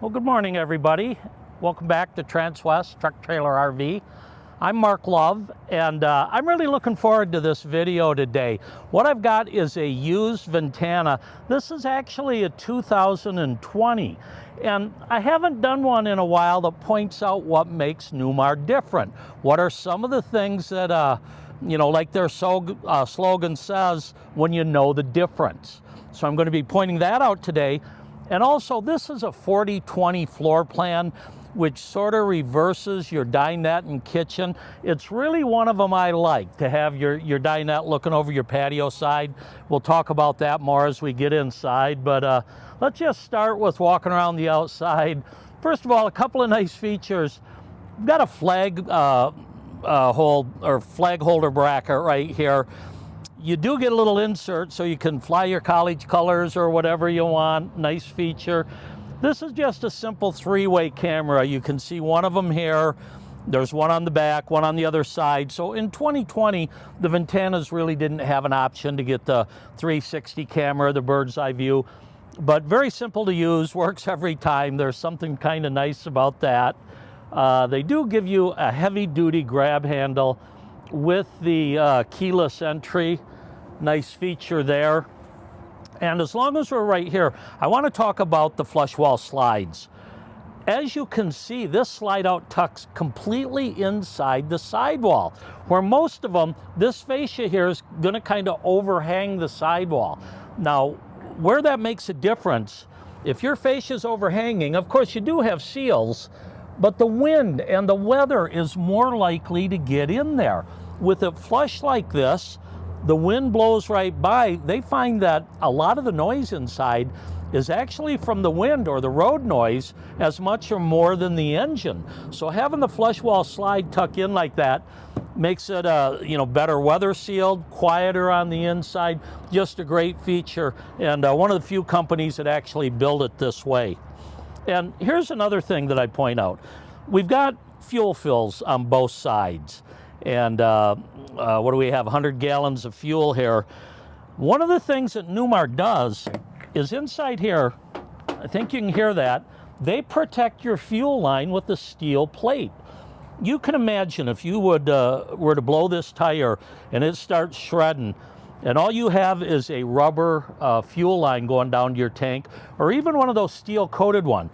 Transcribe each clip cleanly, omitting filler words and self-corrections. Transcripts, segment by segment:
Well, good morning, everybody. Welcome back to Transwest Truck Trailer RV. I'm Mark Love, and I'm really looking forward to this video today. What I've got is a used Ventana. This is actually a 2020, and I haven't done one in a while that points out what makes Newmar different. What are some of the things that, like their slogan says, when you know the difference. So I'm going to be pointing that out today. And also, this is a 40-20 floor plan, which sort of reverses your dinette and kitchen. It's really one of them I like, to have your dinette looking over your patio side. We'll talk about that more as we get inside, but let's just start with walking around the outside. First of all, a couple of nice features. We've got a flag holder bracket right here. You do get a little insert so you can fly your college colors or whatever you want. Nice feature. This is just a simple three-way camera. You can see one of them here. There's one on the back, one on the other side. So in 2020, the Ventanas really didn't have an option to get the 360 camera, the bird's eye view. But very simple to use, works every time. There's something kind of nice about that. They do give you a heavy-duty grab handle with the keyless entry. Nice feature there. And as long as we're right here, I want to talk about the flush wall slides. As you can see, this slide out tucks completely inside the sidewall, where most of them, this fascia here is going to kind of overhang the sidewall. Now, where that makes a difference, if your fascia is overhanging, of course you do have seals, but the wind and the weather is more likely to get in there. With it flush like this, the wind blows right by. They find that a lot of the noise inside is actually from the wind or the road noise as much or more than the engine. So having the flush wall slide tuck in like that makes it better weather sealed, quieter on the inside. Just a great feature, and one of the few companies that actually build it this way. And here's another thing that I point out. We've got fuel fills on both sides. And what do we have? 100 gallons of fuel here. One of the things that Newmar does is inside here, I think you can hear that, they protect your fuel line with a steel plate. You can imagine if you were to blow this tire and it starts shredding, and all you have is a rubber fuel line going down to your tank, or even one of those steel coated ones.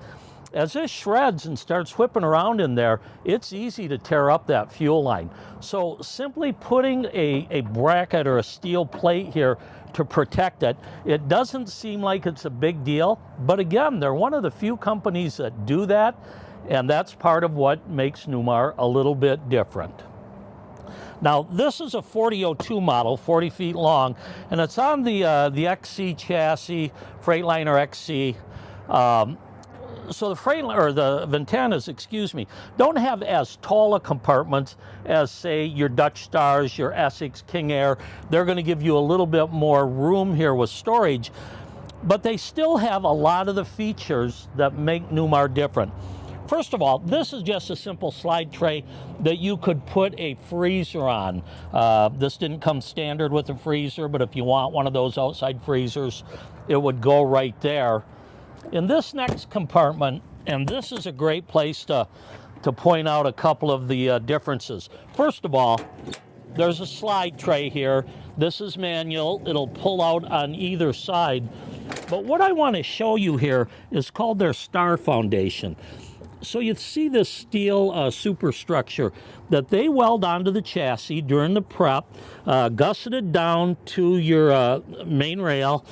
As this shreds and starts whipping around in there, it's easy to tear up that fuel line. So simply putting a bracket or a steel plate here to protect it, it doesn't seem like it's a big deal. But again, they're one of the few companies that do that, and that's part of what makes Newmar a little bit different. Now, this is a 4002 model, 40 feet long, and it's on the XC chassis, Freightliner XC. So the Ventanas, don't have as tall a compartment as, say, your Dutch Stars, your Essex King Air. They're going to give you a little bit more room here with storage, but they still have a lot of the features that make Newmar different. First of all, this is just a simple slide tray that you could put a freezer on. This didn't come standard with a freezer, but if you want one of those outside freezers, it would go right there. In this next compartment, and this is a great place to point out a couple of the differences. First of all, there's a slide tray here. This is manual. It'll pull out on either side. But what I want to show you here is called their Star Foundation. So you see this steel superstructure that they weld onto the chassis during the prep, gusseted down to your main rail.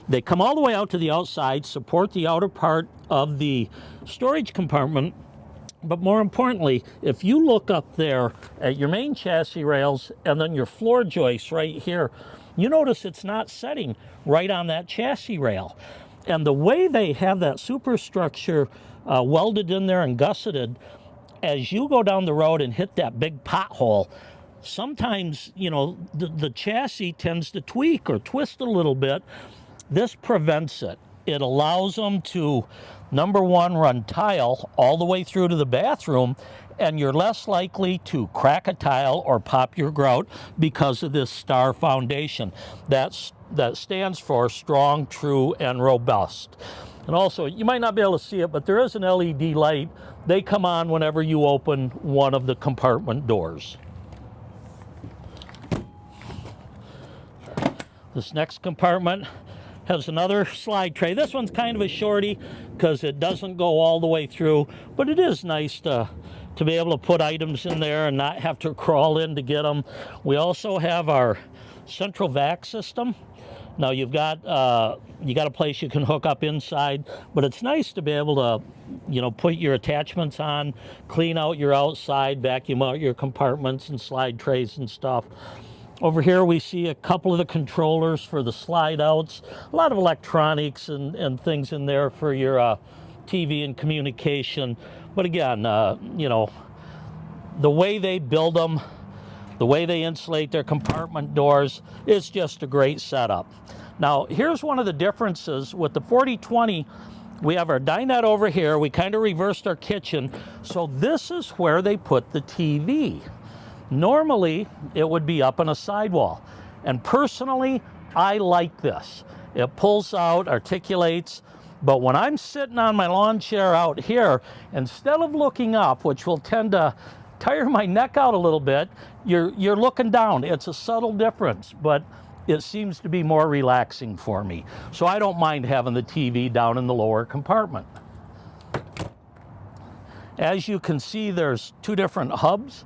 They come all the way out to the outside, support the outer part of the storage compartment. But more importantly, if you look up there at your main chassis rails and then your floor joists right here, you notice it's not setting right on that chassis rail. And the way they have that superstructure welded in there and gusseted, as you go down the road and hit that big pothole, sometimes, the chassis tends to tweak or twist a little bit. This prevents it. It allows them to, number one, run tile all the way through to the bathroom, and you're less likely to crack a tile or pop your grout because of this Star Foundation. That stands for strong, true, and robust. And also, you might not be able to see it, but there is an LED light. They come on whenever you open one of the compartment doors. This next compartment has another slide tray. This one's kind of a shorty because it doesn't go all the way through, but it is nice to be able to put items in there and not have to crawl in to get them. We also have our central vac system. Now you got a place you can hook up inside, but it's nice to be able to, you know, put your attachments on, clean out your outside, vacuum out your compartments and slide trays and stuff. Over here we see a couple of the controllers for the slide outs, a lot of electronics and things in there for your TV and communication. But again, you know, the way they build them, the way they insulate their compartment doors, it's just a great setup. Now, here's one of the differences with the 4020. We have our dinette over here. We kind of reversed our kitchen. So this is where they put the TV. Normally, it would be up on a sidewall. And personally, I like this. It pulls out, articulates, but when I'm sitting on my lawn chair out here, instead of looking up, which will tend to tire my neck out a little bit, you're looking down. It's a subtle difference, but it seems to be more relaxing for me. So I don't mind having the TV down in the lower compartment. As you can see, there's two different hubs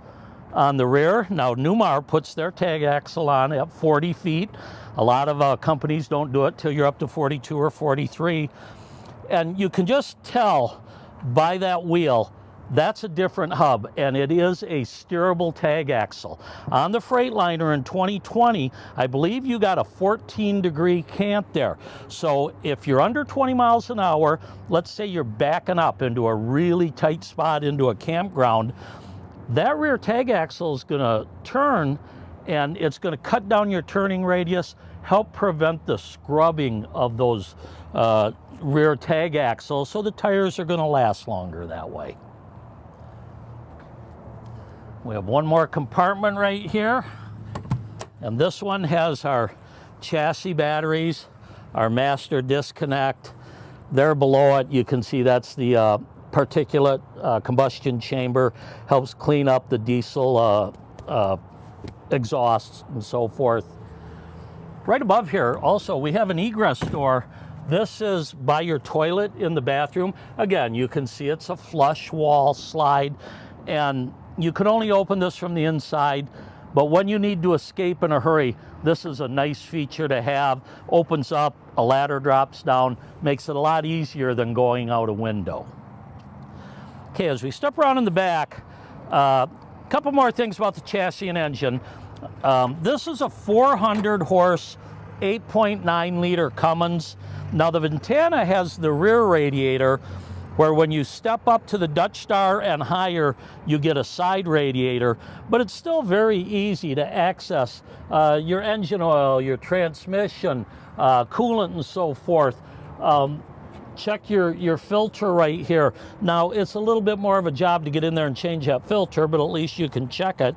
on the rear. Now, Newmar puts their tag axle on at 40 feet. A lot of companies don't do it till you're up to 42 or 43. And you can just tell by that wheel, that's a different hub, and it is a steerable tag axle. On the Freightliner in 2020, I believe you got a 14-degree cant there. So if you're under 20 miles an hour, let's say you're backing up into a really tight spot into a campground, that rear tag axle is going to turn, and it's going to cut down your turning radius, help prevent the scrubbing of those rear tag axles, so the tires are going to last longer that way. We have one more compartment right here, and this one has our chassis batteries, our master disconnect. There below it, you can see that's the particulate combustion chamber, helps clean up the diesel exhausts and so forth. Right above here, also, we have an egress door. This is by your toilet in the bathroom. Again, you can see it's a flush wall slide, and you can only open this from the inside, but when you need to escape in a hurry, this is a nice feature to have. Opens up, a ladder drops down, makes it a lot easier than going out a window. Okay, as we step around in the back, a couple more things about the chassis and engine. This is a 400 horse, 8.9 liter Cummins. Now the Ventana has the rear radiator, where when you step up to the Dutch Star and higher, you get a side radiator, but it's still very easy to access your engine oil, your transmission, coolant, and so forth. Check your filter right here. Now, it's a little bit more of a job to get in there and change that filter, but at least you can check it.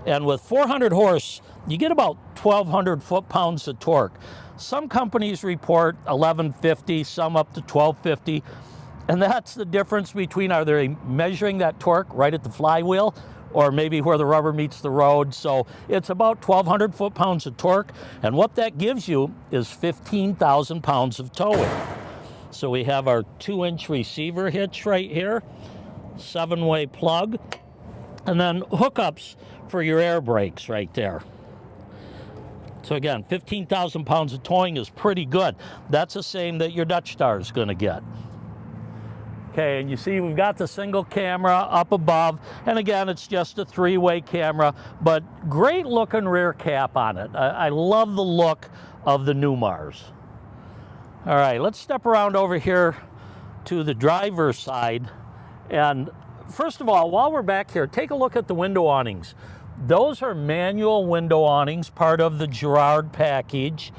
And with 400 horse, you get about 1,200 foot-pounds of torque. Some companies report 1,150, some up to 1,250. And that's the difference between, are they measuring that torque right at the flywheel or maybe where the rubber meets the road? So it's about 1,200 foot-pounds of torque. And what that gives you is 15,000 pounds of towing. So we have our 2-inch receiver hitch right here, 7-way plug, and then hookups for your air brakes right there. So again, 15,000 pounds of towing is pretty good. That's the same that your Dutch Star is going to get. Okay, and you see we've got the single camera up above, and again, it's just a 3-way camera, but great looking rear cap on it. I love the look of the Newmars. All right, let's step around over here to the driver's side. And first of all, while we're back here, take a look at the window awnings. Those are manual window awnings, part of the Girard package,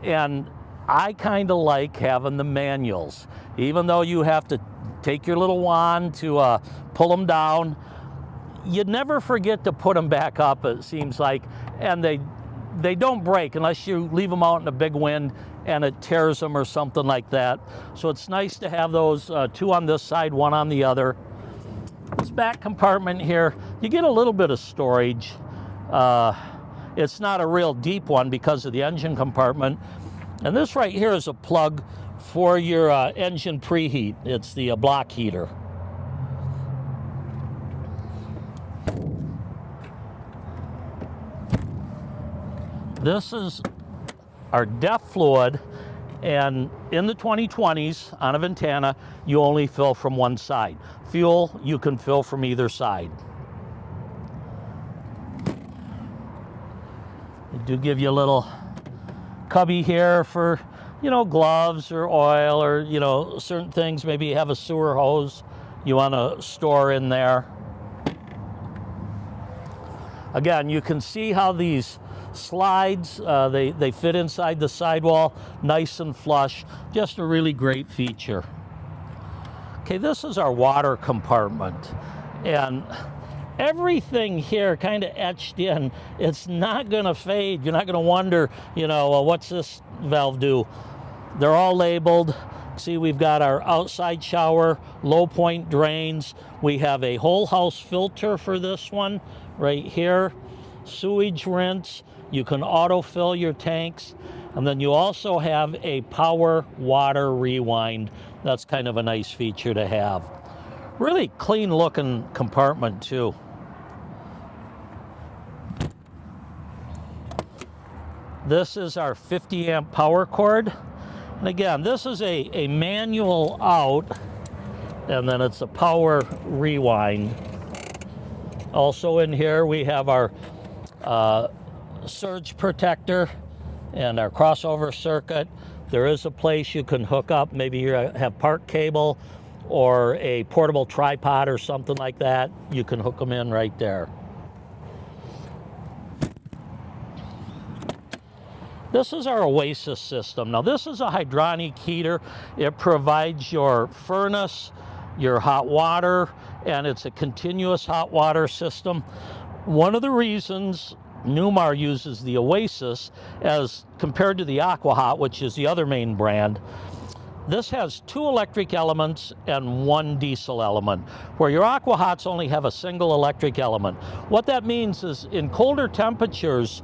and I kind of like having the manuals. Even though you have to take your little wand to pull them down, you never forget to put them back up, it seems like, and they they don't break unless you leave them out in a big wind and it tears them or something like that. So it's nice to have those two on this side, one on the other. This back compartment here, you get a little bit of storage. It's not a real deep one because of the engine compartment. And this right here is a plug for your engine preheat. It's the block heater. This is our DEF fluid, and in the 2020s on a Ventana, you only fill from one side. Fuel, you can fill from either side. They do give you a little cubby here for, you know, gloves or oil or, you know, certain things. Maybe you have a sewer hose you want to store in there. Again, you can see how these slides, they fit inside the sidewall, nice and flush. Just a really great feature. Okay, this is our water compartment, and everything here kind of etched in. It's not going to fade. You're not going to wonder, you know, well, what's this valve do? They're all labeled. See, we've got our outside shower, low point drains. We have a whole house filter for this one right here. Sewage rinse. You can autofill your tanks. And then you also have a power water rewind. That's kind of a nice feature to have. Really clean looking compartment too. This is our 50 amp power cord. And again, this is a manual out, and then it's a power rewind. Also in here we have our surge protector and our crossover circuit. There is a place you can hook up, maybe you have park cable or a portable tripod or something like that. You can hook them in right there. This is our Oasis system. Now this is a hydronic heater. It provides your furnace, your hot water, and it's a continuous hot water system. One of the reasons Newmar uses the Oasis as compared to the AquaHot, which is the other main brand, this has 2 electric elements and 1 diesel element, where your AquaHots only have a single electric element. What that means is in colder temperatures,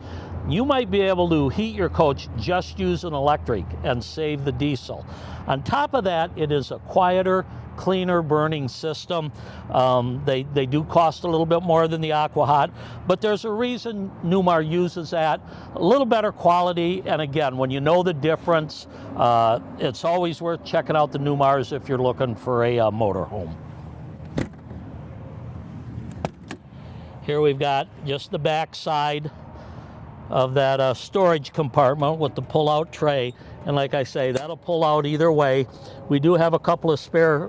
you might be able to heat your coach just using electric and save the diesel. On top of that, it is a quieter, cleaner burning system. They do cost a little bit more than the AquaHot, but there's a reason Newmar uses that. A little better quality, and again, when you know the difference, it's always worth checking out the Newmars if you're looking for a motorhome. Here we've got just the back side of that storage compartment with the pull-out tray, and like I say, that'll pull out either way. We do have a couple of spare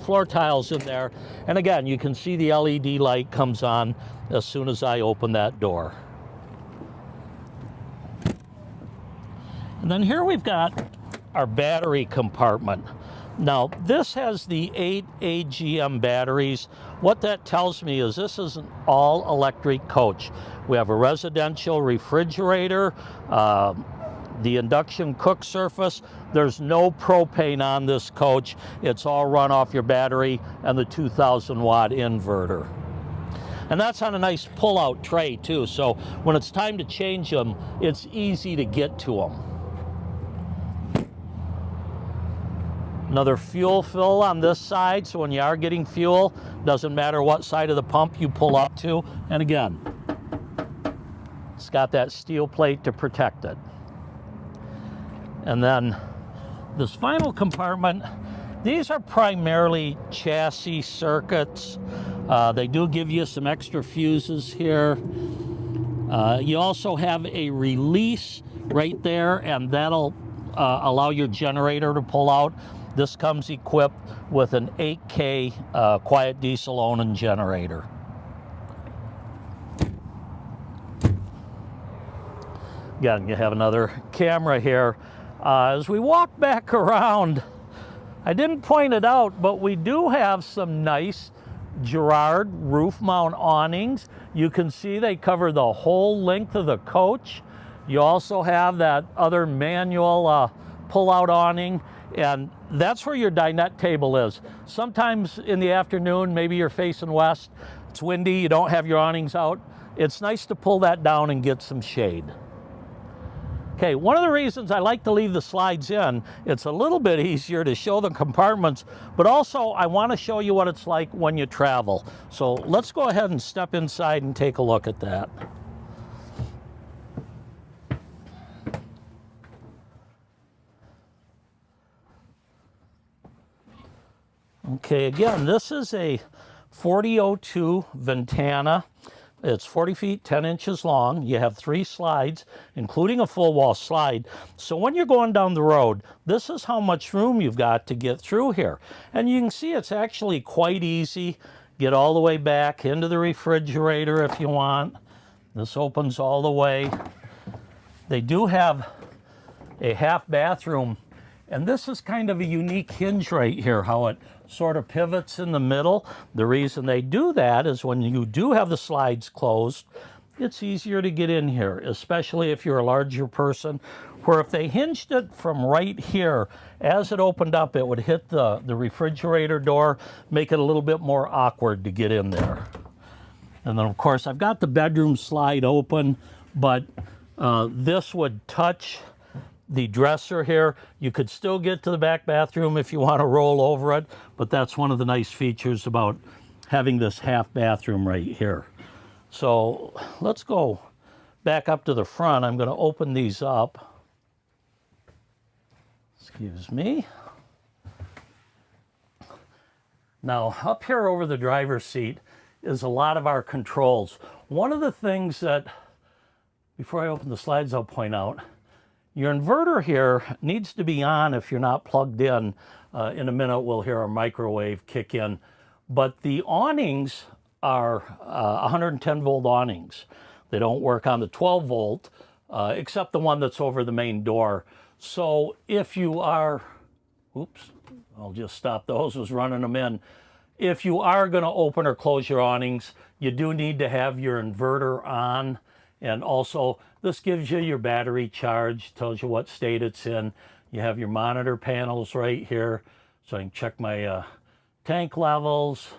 floor tiles in there, and again, you can see the LED light comes on as soon as I open that door. And then here we've got our battery compartment. Now this has the 8 AGM batteries. What that tells me is this is an all electric coach. We have a residential refrigerator, the induction cook surface. There's no propane on this coach. It's all run off your battery and the 2,000 watt inverter. And that's on a nice pull-out tray too, so when it's time to change them, it's easy to get to them. Another fuel fill on this side, so when you are getting fuel, doesn't matter what side of the pump you pull up to. And again, it's got that steel plate to protect it. And then this final compartment, these are primarily chassis circuits. They do give you some extra fuses here. You also have a release right there, and that'll allow your generator to pull out. This comes equipped with an 8K quiet diesel Onan generator. Again, you have another camera here. As we walk back around, I didn't point it out, but we do have some nice Girard roof mount awnings. You can see they cover the whole length of the coach. You also have that other manual pull-out awning, and that's where your dinette table is. Sometimes in the afternoon, maybe you're facing west, it's windy, you don't have your awnings out. It's nice to pull that down and get some shade. Okay, one of the reasons I like to leave the slides in, it's a little bit easier to show the compartments, but also I want to show you what it's like when you travel. So let's go ahead and step inside and take a look at that. Okay, again, this is a 4002 Ventana. It's 40 feet, 10 inches long. You have 3 slides, including a full wall slide. So when you're going down the road, this is how much room you've got to get through here. And you can see it's actually quite easy. Get all the way back into the refrigerator if you want. This opens all the way. They do have a half bathroom, and this is kind of a unique hinge right here, how it sort of pivots in the middle. The reason they do that is when you do have the slides closed, it's easier to get in here, especially if you're a larger person, where if they hinged it from right here, as it opened up, it would hit the refrigerator door, make it a little bit more awkward to get in there. And then, of course, I've got the bedroom slide open, but this would touch the dresser here. You could still get to the back bathroom if you want to roll over it, but that's one of the nice features about having this half bathroom right here. So let's go back up to the front. I'm going to open these up. Excuse me. Now, up here over the driver's seat is a lot of our controls. One of the things that, before I open the slides, I'll point out, your inverter here needs to be on if you're not plugged in. In a minute, we'll hear our microwave kick in. But the awnings are 110 volt awnings. They don't work on the 12 volt, except the one that's over the main door. So if you are, oops, I'll just stop those, was running them in. If you are gonna open or close your awnings, you do need to have your inverter on. And also, this gives you your battery charge, tells you what state it's in. You have your monitor panels right here, so I can check my tank levels,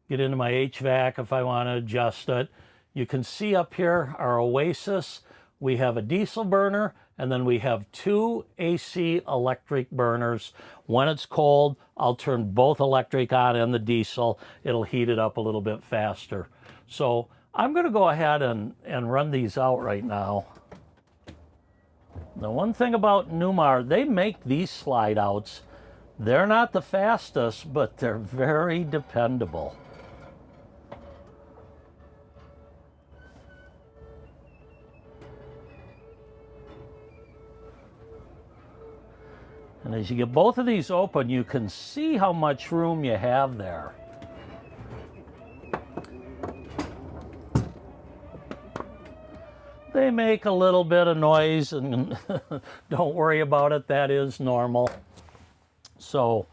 get into my HVAC if I want to adjust it. You can see up here our Oasis. We have a diesel burner, and then we have 2 AC electric burners. When it's cold, I'll turn both electric on and the diesel. It'll heat it up a little bit faster. So I'm going to go ahead and run these out right now. The one thing about Newmar, they make these slide outs. They're not the fastest, but they're very dependable. And as you get both of these open, you can see how much room you have there. They make a little bit of noise, and don't worry about it, that is normal. So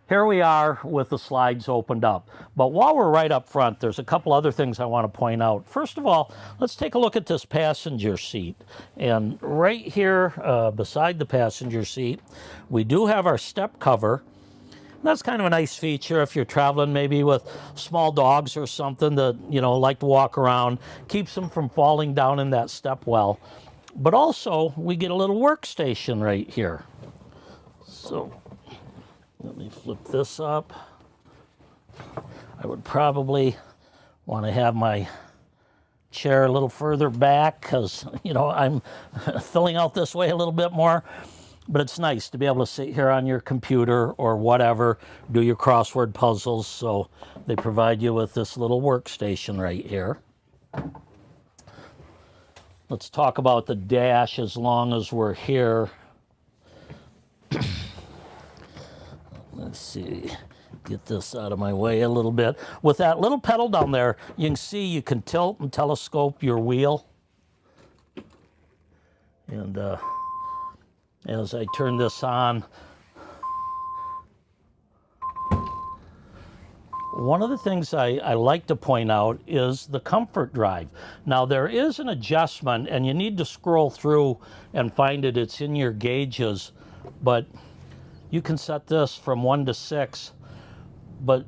here we are with the slides opened up. But while we're right up front, there's a couple other things I want to point out. First of all, let's take a look at this passenger seat. And right here beside the passenger seat, we do have our step cover. That's kind of a nice feature if you're traveling maybe with small dogs or something that, you know, like to walk around. Keeps them from falling down in that step well. But also, we get a little workstation right here. So, let me flip this up. I would probably want to have my chair a little further back because, you know, I'm filling out this way a little bit more. But it's nice to be able to sit here on your computer or whatever, do your crossword puzzles. So they provide you with this little workstation right here. Let's talk about the dash as long as we're here. Let's see, get this out of my way a little bit. With that little pedal down there, you can see you can tilt and telescope your wheel. And as I turn this on, One of the things I like to point out is the comfort drive. Now there is an adjustment, and you need to scroll through and find it. It's in your gauges, but you can set this from 1 to 6. But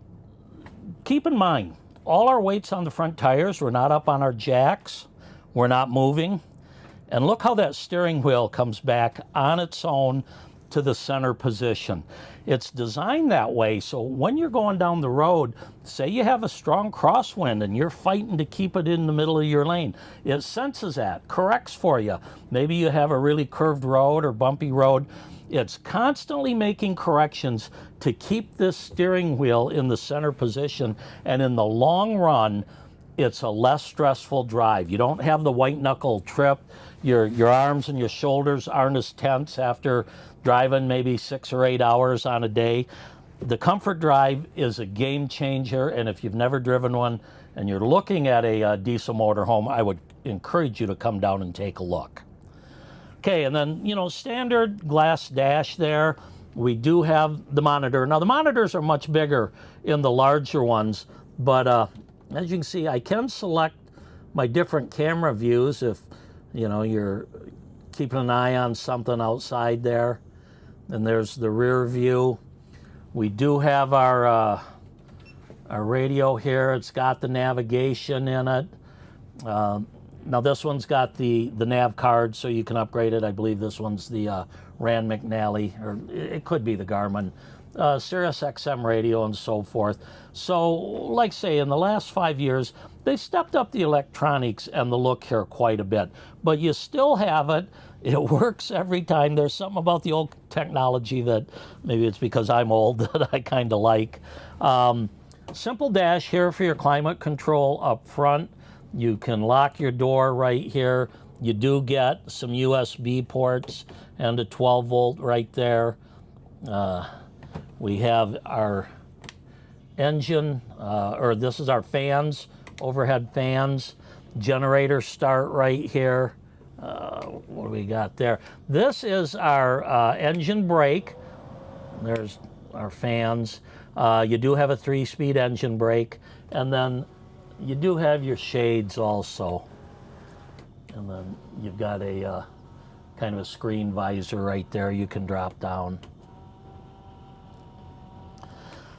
keep in mind, all our weight's on the front tires. We're not up on our jacks. We're not moving. And look how that steering wheel comes back on its own to the center position. It's designed that way so when you're going down the road, say you have a strong crosswind and you're fighting to keep it in the middle of your lane, it senses that, corrects for you. Maybe you have a really curved road or bumpy road. It's constantly making corrections to keep this steering wheel in the center position, and in the long run, it's a less stressful drive. You don't have the white knuckle trip. Your arms and your shoulders aren't as tense after driving maybe 6 or 8 hours on a day. The comfort drive is a game changer, and if you've never driven one and you're looking at a diesel motorhome, I would encourage you to come down and take a look. Okay, and then, you know, standard glass dash there. We do have the monitor. Now, the monitors are much bigger in the larger ones, but as you can see, I can select my different camera views if, you know, you're keeping an eye on something outside there. And there's the rear view. We do have our radio here. It's got the navigation in it. Now this one's got the nav card, so you can upgrade it. I believe this one's the Rand McNally, or it could be the Garmin, Sirius XM radio and so forth. So, like say, in the last 5 years, they stepped up the electronics and the look here quite a bit. But you still have it. It works every time. There's something about the old technology that maybe it's because I'm old that I kind of like. Simple dash here for your climate control up front. You can lock your door right here. You do get some USB ports and a 12 volt right there. We have our engine, or this is our fans, overhead fans. Generator start right here. What do we got there? This is our engine brake. There's our fans. You do have a 3-speed engine brake, and then you do have your shades also. And then you've got a kind of a screen visor right there you can drop down.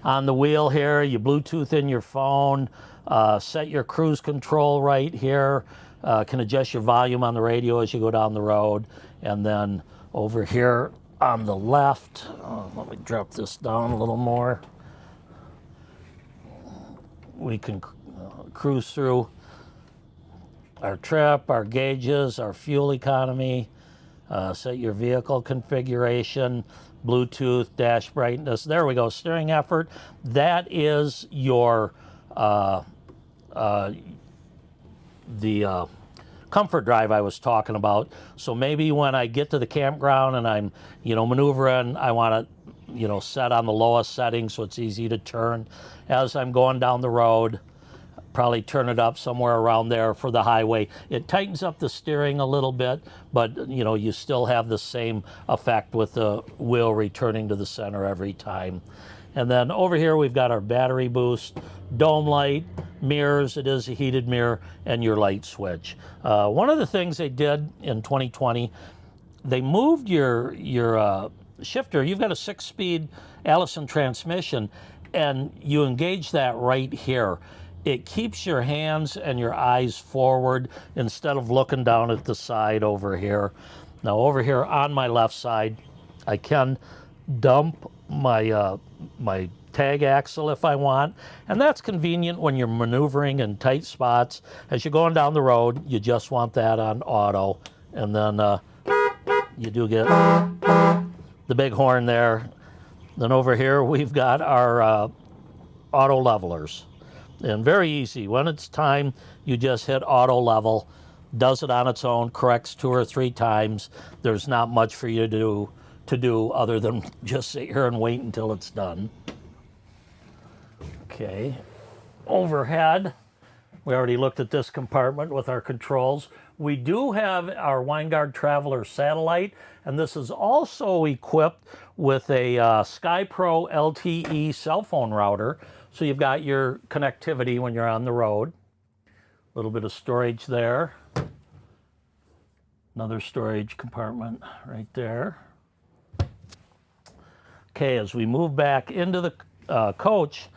On the wheel here, you Bluetooth in your phone, set your cruise control right here, can adjust your volume on the radio as you go down the road. And then over here on the left, let me drop this down a little more. We can cruise through our trip, our gauges, our fuel economy, set your vehicle configuration, Bluetooth, dash brightness. There we go, steering effort. That is your the comfort drive I was talking about. So maybe when I get to the campground and I'm, you know, maneuvering, I want to, you know, set on the lowest setting so it's easy to turn. As I'm going down the road, probably turn it up somewhere around there for the highway. It tightens up the steering a little bit, but you know, you still have the same effect with the wheel returning to the center every time. And then over here we've got our battery boost, dome light, mirrors, it is a heated mirror, and your light switch. One of the things they did in 2020, they moved your shifter. You've got a 6-speed Allison transmission, and you engage that right here. It keeps your hands and your eyes forward instead of looking down at the side over here. Now over here on my left side, I can dump my my tag axle if I want, and that's convenient when you're maneuvering in tight spots. As you're going down the road, you just want that on auto, and then you do get the big horn there. Then over here we've got our auto levelers. And very easy. When it's time, you just hit auto level, does it on its own, corrects 2 or 3 times. There's not much for you to do other than just sit here and wait until it's done. Okay, overhead, we already looked at this compartment with our controls. We do have our Winegard Traveler satellite, and this is also equipped with a SkyPro LTE cell phone router. so you've got your connectivity when you're on the road. A little bit of storage there. Another storage compartment right there. Okay, as we move back into the coach,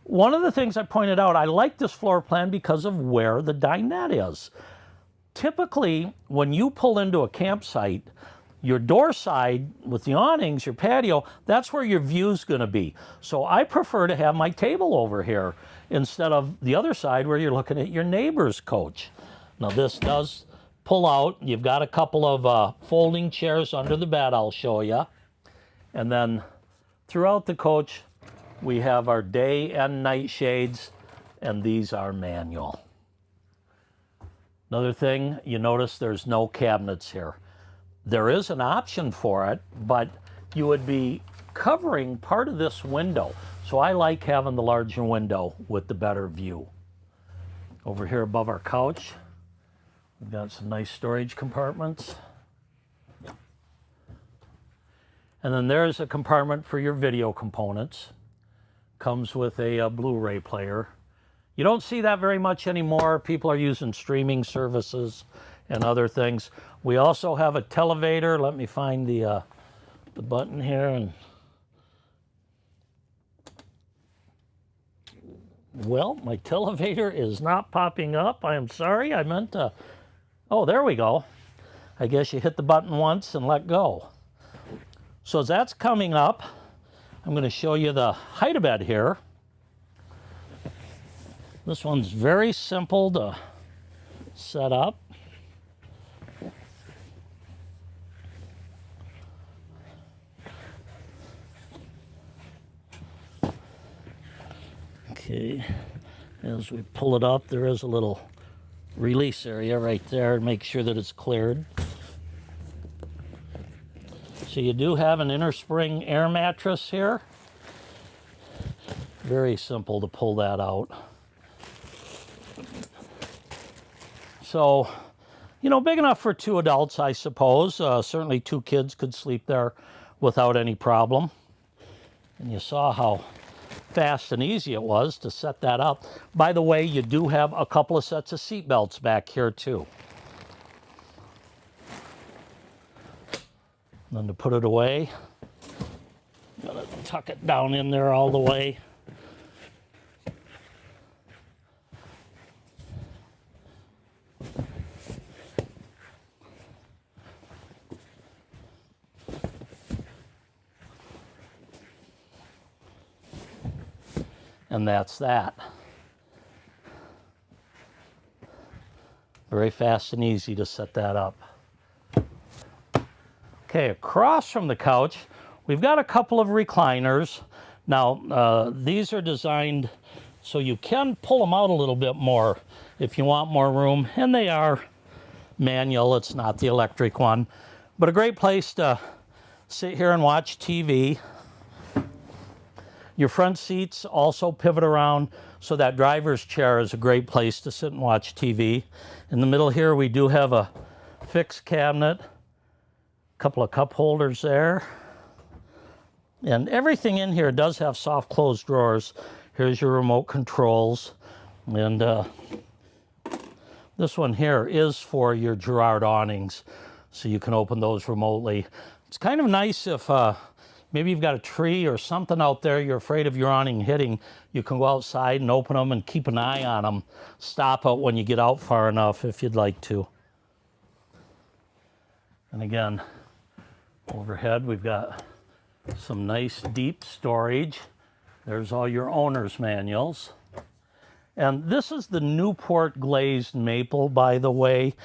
one of the things I pointed out, I like this floor plan because of where the dinette is. Typically, when you pull into a campsite, your door side with the awnings, your patio, that's where your view's going to be. So I prefer to have my table over here instead of the other side where you're looking at your neighbor's coach. Now this does pull out. You've got a couple of folding chairs under the bed, I'll show you. And then throughout the coach, we have our day and night shades, and these are manual. Another thing, you notice there's no cabinets here. There is an option for it, but you would be covering part of this window. So I like having the larger window with the better view. Over here above our couch, we've got some nice storage compartments. And then there's a compartment for your video components. Comes with a Blu-ray player. You don't see that very much anymore. People are using streaming services and other things. We also have a televator. Let me find the button here. And well, my televator is not popping up. I am sorry. I meant to. Oh, there we go. I guess you hit the button once and let go. So as that's coming up, I'm going to show you the hide-a-bed here. This one's very simple to set up. Okay, as we pull it up, there is a little release area right there to make sure that it's cleared. So you do have an inner spring air mattress here. Very simple to pull that out. So, you know, big enough for 2 adults, I suppose. Certainly 2 kids could sleep there without any problem. And you saw how fast and easy it was to set that up. By the way, you do have a couple of sets of seat belts back here too. And then to put it away, gotta tuck it down in there all the way. And that's that. Very fast and easy to set that up. Okay, across from the couch, we've got a couple of recliners. Now, these are designed so you can pull them out a little bit more if you want more room, and they are manual. It's not the electric one, but a great place to sit here and watch TV. Your front seats also pivot around, so that driver's chair is a great place to sit and watch TV. In the middle here, we do have a fixed cabinet, a couple of cup holders there. And everything in here does have soft closed drawers. Here's your remote controls. And this one here is for your Girard awnings, so you can open those remotely. It's kind of nice if maybe you've got a tree or something out there you're afraid of your awning hitting. You can go outside and open them and keep an eye on them. Stop it when you get out far enough if you'd like to. And again, overhead we've got some nice deep storage. There's all your owner's manuals. And this is the Newport glazed maple, by the way.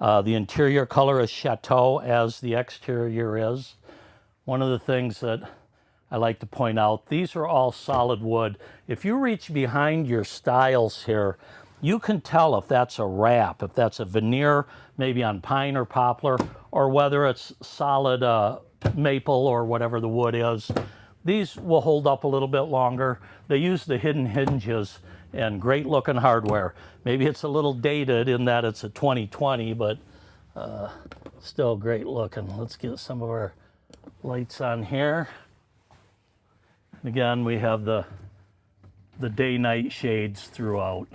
The interior color is chateau, as the exterior is. One of the things that I like to point out, these are all solid wood. If you reach behind your styles here, you can tell if that's a wrap, if that's a veneer, maybe on pine or poplar, or whether it's solid maple or whatever the wood is. These will hold up a little bit longer. They use the hidden hinges and great looking hardware. Maybe it's a little dated in that it's a 2020, but still great looking. Let's get some of our lights on here. Again, we have the the day-night shades throughout.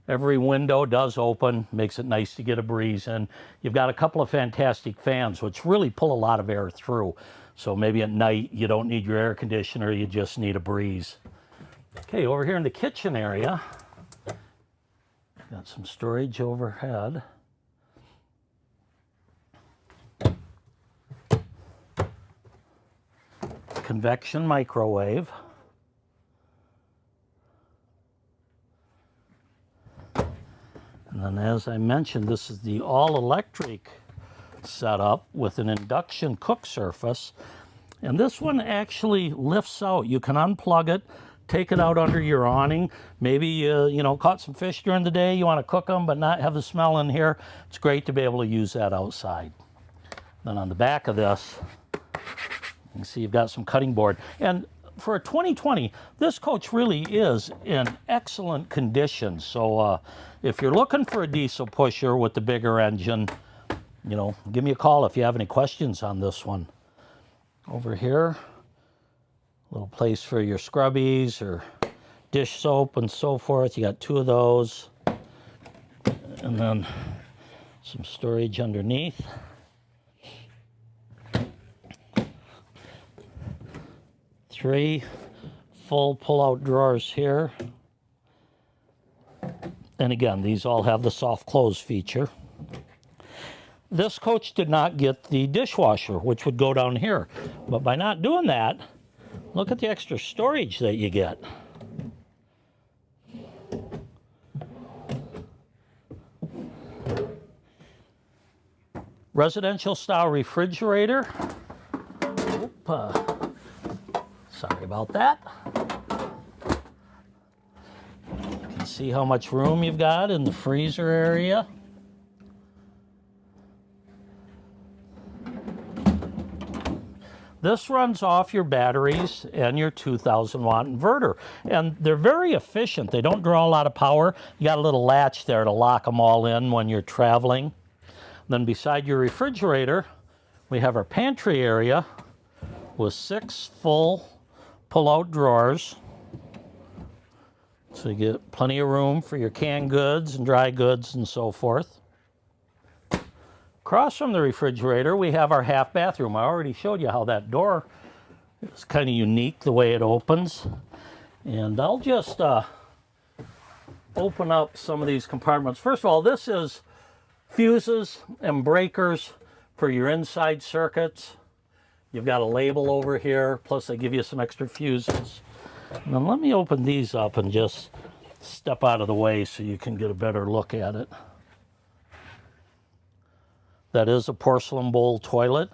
Every window does open, makes it nice to get a breeze in. You've got a couple of fantastic fans, which really pull a lot of air through. So maybe at night you don't need your air conditioner, you just need a breeze. Okay, over here in the kitchen area, got some storage overhead. Convection microwave. And then, as I mentioned, this is the all-electric setup with an induction cook surface. And this one actually lifts out. You can unplug it, take it out under your awning. Maybe you know, caught some fish during the day, you want to cook them but not have the smell in here. It's great to be able to use that outside. Then on the back of this, you can see you've got some cutting board. And for a 2020, this coach really is in excellent condition. So if you're looking for a diesel pusher with the bigger engine, you know, give me a call if you have any questions on this one. Over here, a little place for your scrubbies or dish soap and so forth. You got two of those. And then some storage underneath. Three full pull-out drawers here. And again, these all have the soft close feature. This coach did not get the dishwasher, which would go down here. But by not doing that, look at the extra storage that you get. Residential style refrigerator. Sorry about that. You can see how much room you've got in the freezer area. This runs off your batteries and your 2,000 watt inverter. And they're very efficient. They don't draw a lot of power. You got a little latch there to lock them all in when you're traveling. Then beside your refrigerator, we have our pantry area with 6 full pull-out drawers. So you get plenty of room for your canned goods and dry goods and so forth. Across from the refrigerator, we have our half bathroom. I already showed you how that door is kind of unique, the way it opens. And I'll just open up some of these compartments. First of all, this is fuses and breakers for your inside circuits. You've got a label over here, plus they give you some extra fuses. And then let me open these up and just step out of the way so you can get a better look at it. That is a porcelain bowl toilet.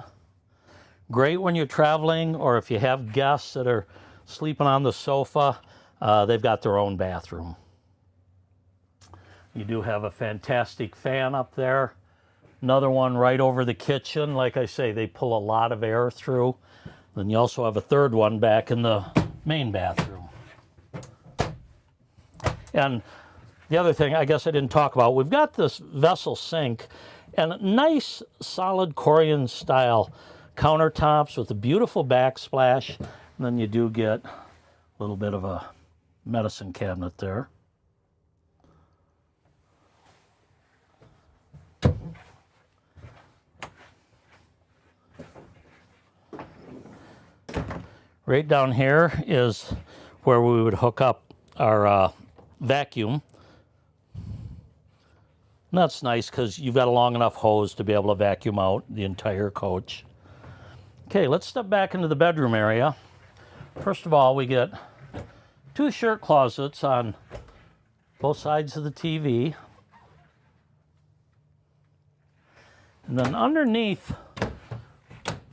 Great when you're traveling or if you have guests that are sleeping on the sofa, they've got their own bathroom. You do have a fantastic fan up there. Another one right over the kitchen. Like I say, they pull a lot of air through. Then you also have a third one back in the main bathroom. And the other thing I guess I didn't talk about, we've got this vessel sink and nice solid Korean style countertops with a beautiful backsplash. And then you do get a little bit of a medicine cabinet there. Right down here is where we would hook up our vacuum. And that's nice because you've got a long enough hose to be able to vacuum out the entire coach. Okay, let's step back into the bedroom area. First of all, we get 2 shirt closets on both sides of the TV. And then underneath,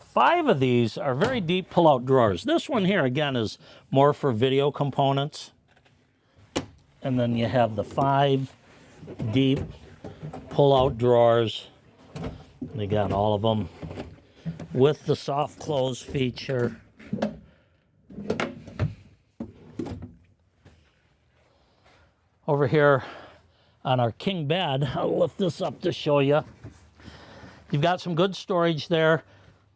5 of these are very deep pull-out drawers. This one here, again, is more for video components. And then you have the 5 deep pull-out drawers. They got all of them with the soft close feature. Over here on our king bed, I'll lift this up to show you. You've got some good storage there.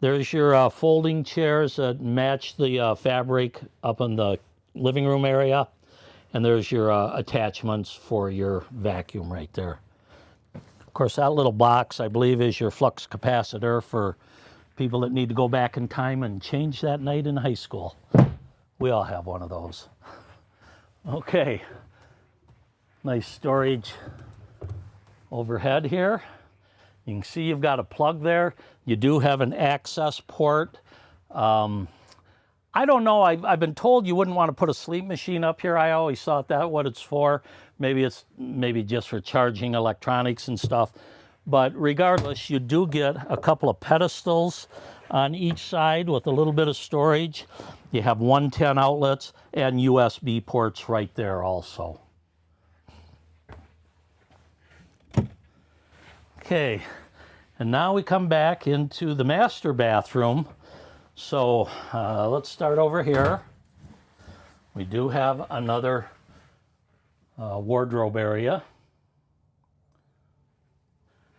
There's your folding chairs that match the fabric up in the living room area. And there's your attachments for your vacuum right there. Of course, that little box, I believe, is your flux capacitor for people that need to go back in time and change that night in high school. We all have one of those. Okay. Nice storage overhead here. You can see you've got a plug there. You do have an access port. I don't know, I've been told you wouldn't want to put a sleep machine up here. I always thought that what it's for. Maybe it's just for charging electronics and stuff. But regardless, you do get a couple of pedestals on each side with a little bit of storage. You have 110 outlets and USB ports right there also. Okay, and now we come back into the master bathroom. So let's start over here. We do have another wardrobe area.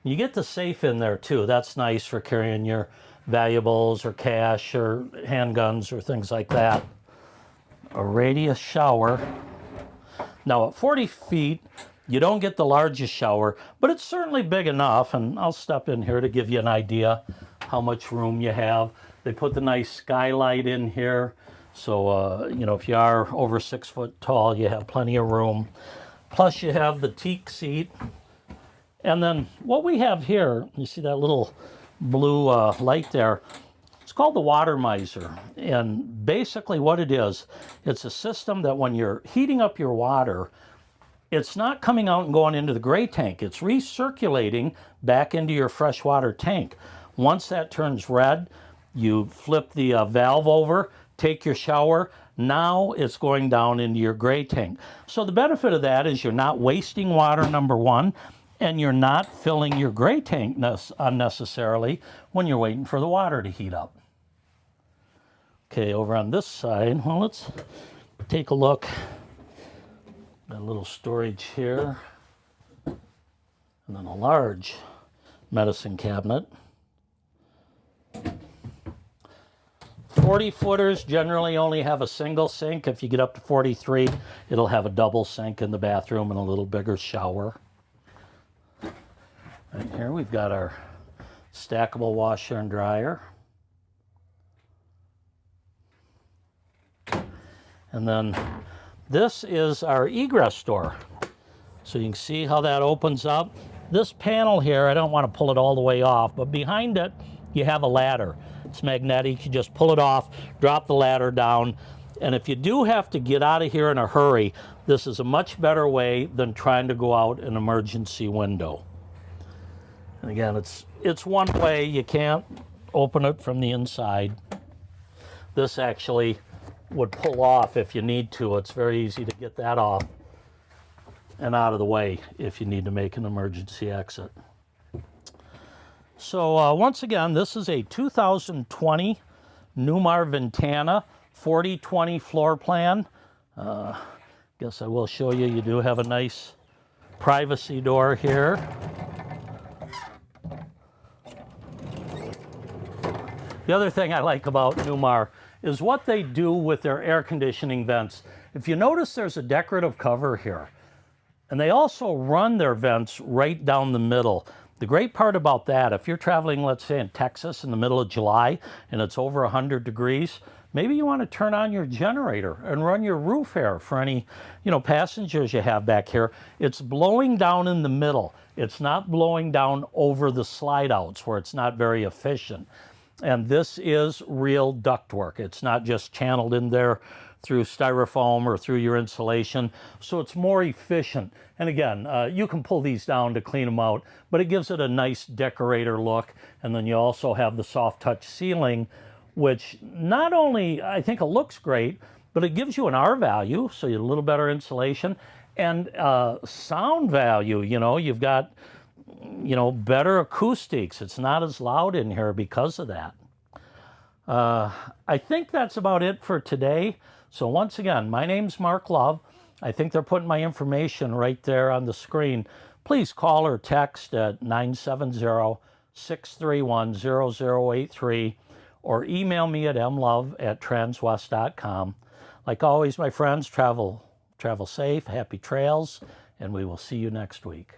You get the safe in there too. That's nice for carrying your valuables or cash or handguns or things like that. A radius shower. Now at 40 feet, you don't get the largest shower, but it's certainly big enough, and I'll step in here to give you an idea how much room you have. They put the nice skylight in here, so you know, if you are over 6 foot tall, you have plenty of room. Plus you have the teak seat. And then what we have here, you see that little blue light there, it's called the water miser. And basically what it is, it's a system that when you're heating up your water, it's not coming out and going into the gray tank. It's recirculating back into your freshwater tank. Once that turns red, you flip the valve over, take your shower. Now it's going down into your gray tank. So the benefit of that is you're not wasting water, number one, and you're not filling your gray tank unnecessarily when you're waiting for the water to heat up. Okay, over on this side, well, let's take a look. Got a little storage here, and then a large medicine cabinet. 40-footers generally only have a single sink. If you get up to 43, it'll have a double sink in the bathroom and a little bigger shower. Right here we've got our stackable washer and dryer. And then this is our egress door. So you can see how that opens up. This panel here, I don't want to pull it all the way off, but behind it you have a ladder. It's magnetic. You just pull it off, drop the ladder down, and if you do have to get out of here in a hurry, this is a much better way than trying to go out an emergency window. And again, it's one way. You can't open it from the inside. This actually would pull off if you need to. It's very easy to get that off and out of the way if you need to make an emergency exit. So once again, this is a 2020 Newmar Ventana 40/20 floor plan. Guess I will show you, you do have a nice privacy door here. The other thing I like about Newmar is what they do with their air conditioning vents. If you notice, there's a decorative cover here. And they also run their vents right down the middle. The great part about that, if you're traveling, let's say in Texas in the middle of July and it's over 100 degrees, maybe you want to turn on your generator and run your roof air for any, passengers you have back here. It's blowing down in the middle. It's not blowing down over the slide outs where it's not very efficient. And this is real ductwork. It's not just channeled in there through styrofoam or through your insulation, so it's more efficient. And again, you can pull these down to clean them out, but it gives it a nice decorator look. And then you also have the soft touch ceiling, which not only, I think it looks great, but it gives you an R value, so you have a little better insulation, and sound value. You've got, better acoustics. It's not as loud in here because of that. I think that's about it for today. So once again, my name's Mark Love. I think they're putting my information right there on the screen. Please call or text at 970-631-0083 or email me at mlove@transwest.com. Like always, my friends, travel safe, happy trails, and we will see you next week.